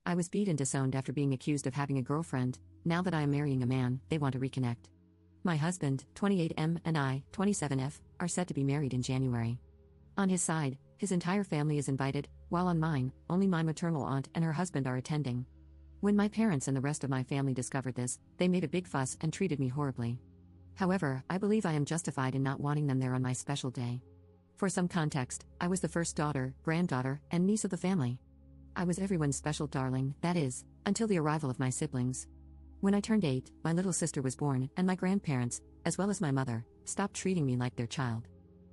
I was beat and disowned after being accused of having a girlfriend. Now that I am marrying a man, they want to reconnect. My husband, 28M, and I, 27F, are set to be married in January. On his side, his entire family is invited, while on mine, only my maternal aunt and her husband are attending. When my parents and the rest of my family discovered this, they made a big fuss and treated me horribly. However, I believe I am justified in not wanting them there on my special day. For some context, I was the first daughter, granddaughter, and niece of the family. I was everyone's special darling, that is, until the arrival of my siblings. When I turned 8, my little sister was born, and my grandparents, as well as my mother, stopped treating me like their child.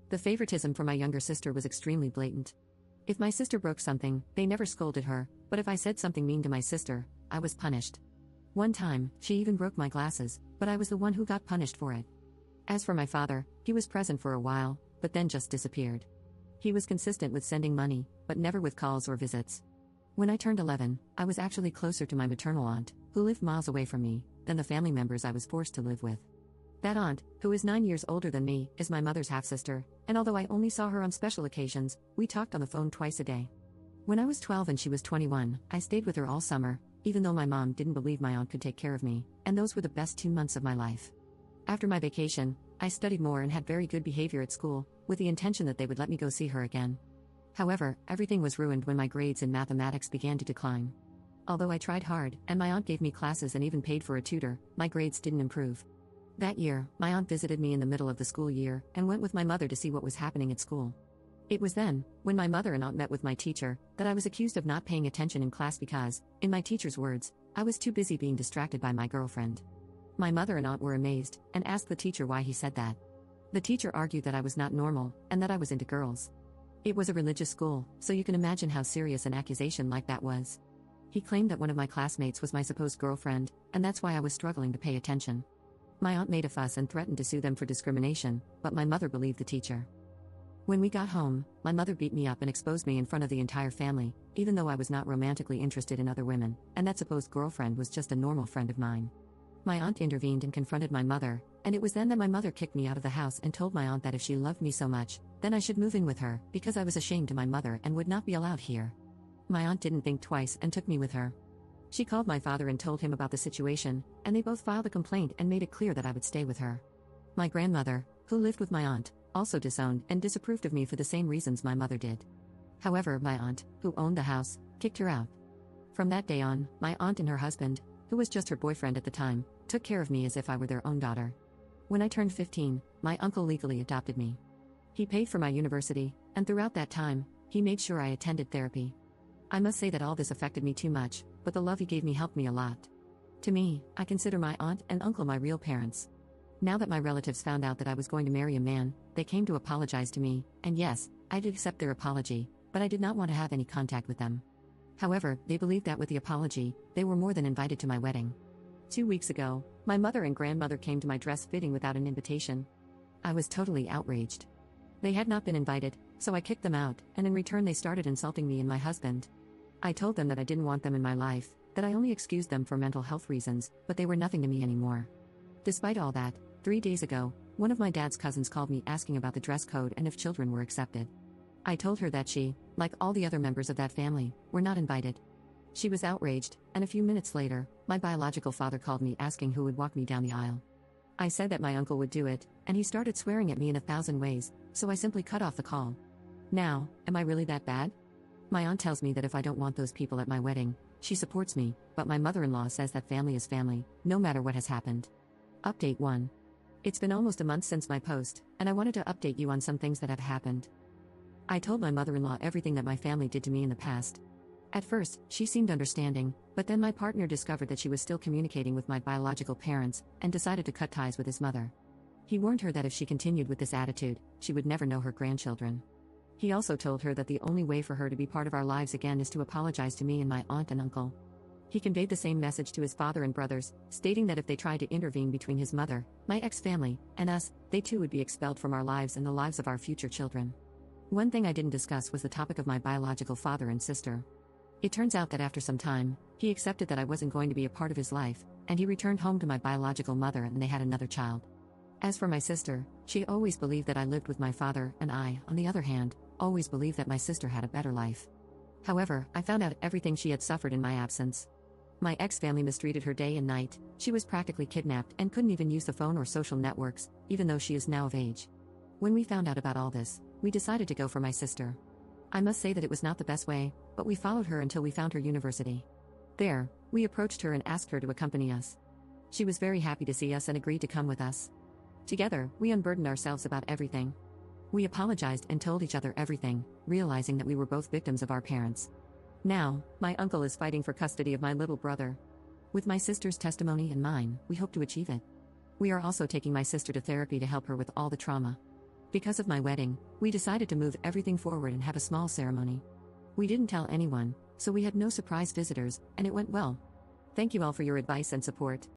The favoritism for my younger sister was extremely blatant. If my sister broke something, they never scolded her, but if I said something mean to my sister, I was punished. One time, she even broke my glasses, but I was the one who got punished for it. As for my father, he was present for a while, but then just disappeared. He was consistent with sending money, but never with calls or visits. When I turned 11, I was actually closer to my maternal aunt, who lived miles away from me, than the family members I was forced to live with. That aunt, who is 9 years older than me, is my mother's half-sister, and although I only saw her on special occasions, we talked on the phone twice a day. When I was 12 and she was 21, I stayed with her all summer, even though my mom didn't believe my aunt could take care of me, and those were the best 2 months of my life. After my vacation, I studied more and had very good behavior at school, with the intention that they would let me go see her again. However, everything was ruined when my grades in mathematics began to decline. Although I tried hard, and my aunt gave me classes and even paid for a tutor, my grades didn't improve. That year, my aunt visited me in the middle of the school year, and went with my mother to see what was happening at school. It was then, when my mother and aunt met with my teacher, that I was accused of not paying attention in class because, in my teacher's words, I was too busy being distracted by my girlfriend. My mother and aunt were amazed, and asked the teacher why he said that. The teacher argued that I was not normal, and that I was into girls. It was a religious school, so you can imagine how serious an accusation like that was. He claimed that one of my classmates was my supposed girlfriend, and that's why I was struggling to pay attention. My aunt made a fuss and threatened to sue them for discrimination, but my mother believed the teacher. When we got home, my mother beat me up and exposed me in front of the entire family, even though I was not romantically interested in other women, and that supposed girlfriend was just a normal friend of mine. My aunt intervened and confronted my mother, and it was then that my mother kicked me out of the house and told my aunt that if she loved me so much, then I should move in with her, because I was ashamed to my mother and would not be allowed here. My aunt didn't think twice and took me with her. She called my father and told him about the situation, and they both filed a complaint and made it clear that I would stay with her. My grandmother, who lived with my aunt, also disowned and disapproved of me for the same reasons my mother did. However, my aunt, who owned the house, kicked her out. From that day on, my aunt and her husband, who was just her boyfriend at the time, took care of me as if I were their own daughter. When I turned 15, my uncle legally adopted me. He paid for my university, and throughout that time, he made sure I attended therapy. I must say that all this affected me too much, but the love he gave me helped me a lot. To me, I consider my aunt and uncle my real parents. Now that my relatives found out that I was going to marry a man, they came to apologize to me, and yes, I did accept their apology, but I did not want to have any contact with them. However, they believed that with the apology, they were more than invited to my wedding. 2 weeks ago, my mother and grandmother came to my dress fitting without an invitation. I was totally outraged. They had not been invited, so I kicked them out, and in return they started insulting me and my husband. I told them that I didn't want them in my life, that I only excused them for mental health reasons, but they were nothing to me anymore. Despite all that, 3 days ago, one of my dad's cousins called me asking about the dress code and if children were accepted. I told her that she, like all the other members of that family, were not invited. She was outraged, and a few minutes later, my biological father called me asking who would walk me down the aisle. I said that my uncle would do it, and he started swearing at me in 1,000 ways, so I simply cut off the call. Now, am I really that bad? My aunt tells me that if I don't want those people at my wedding, she supports me, but my mother-in-law says that family is family, no matter what has happened. Update 1. It's been almost a month since my post, and I wanted to update you on some things that have happened. I told my mother-in-law everything that my family did to me in the past. At first, she seemed understanding, but then my partner discovered that she was still communicating with my biological parents, and decided to cut ties with his mother. He warned her that if she continued with this attitude, she would never know her grandchildren. He also told her that the only way for her to be part of our lives again is to apologize to me and my aunt and uncle. He conveyed the same message to his father and brothers, stating that if they tried to intervene between his mother, my ex-family, and us, they too would be expelled from our lives and the lives of our future children. One thing I didn't discuss was the topic of my biological father and sister. It turns out that after some time, he accepted that I wasn't going to be a part of his life, and he returned home to my biological mother and they had another child. As for my sister, she always believed that I lived with my father, and I, on the other hand, always believed that my sister had a better life. However, I found out everything she had suffered in my absence. My ex-family mistreated her day and night. She was practically kidnapped and couldn't even use the phone or social networks, even though she is now of age. When we found out about all this, we decided to go for my sister. I must say that it was not the best way, but we followed her until we found her university. There, we approached her and asked her to accompany us. She was very happy to see us and agreed to come with us. Together, we unburdened ourselves about everything. We apologized and told each other everything, realizing that we were both victims of our parents. Now, my uncle is fighting for custody of my little brother. With my sister's testimony and mine, we hope to achieve it. We are also taking my sister to therapy to help her with all the trauma. Because of my wedding, we decided to move everything forward and have a small ceremony. We didn't tell anyone, so we had no surprise visitors, and it went well. Thank you all for your advice and support.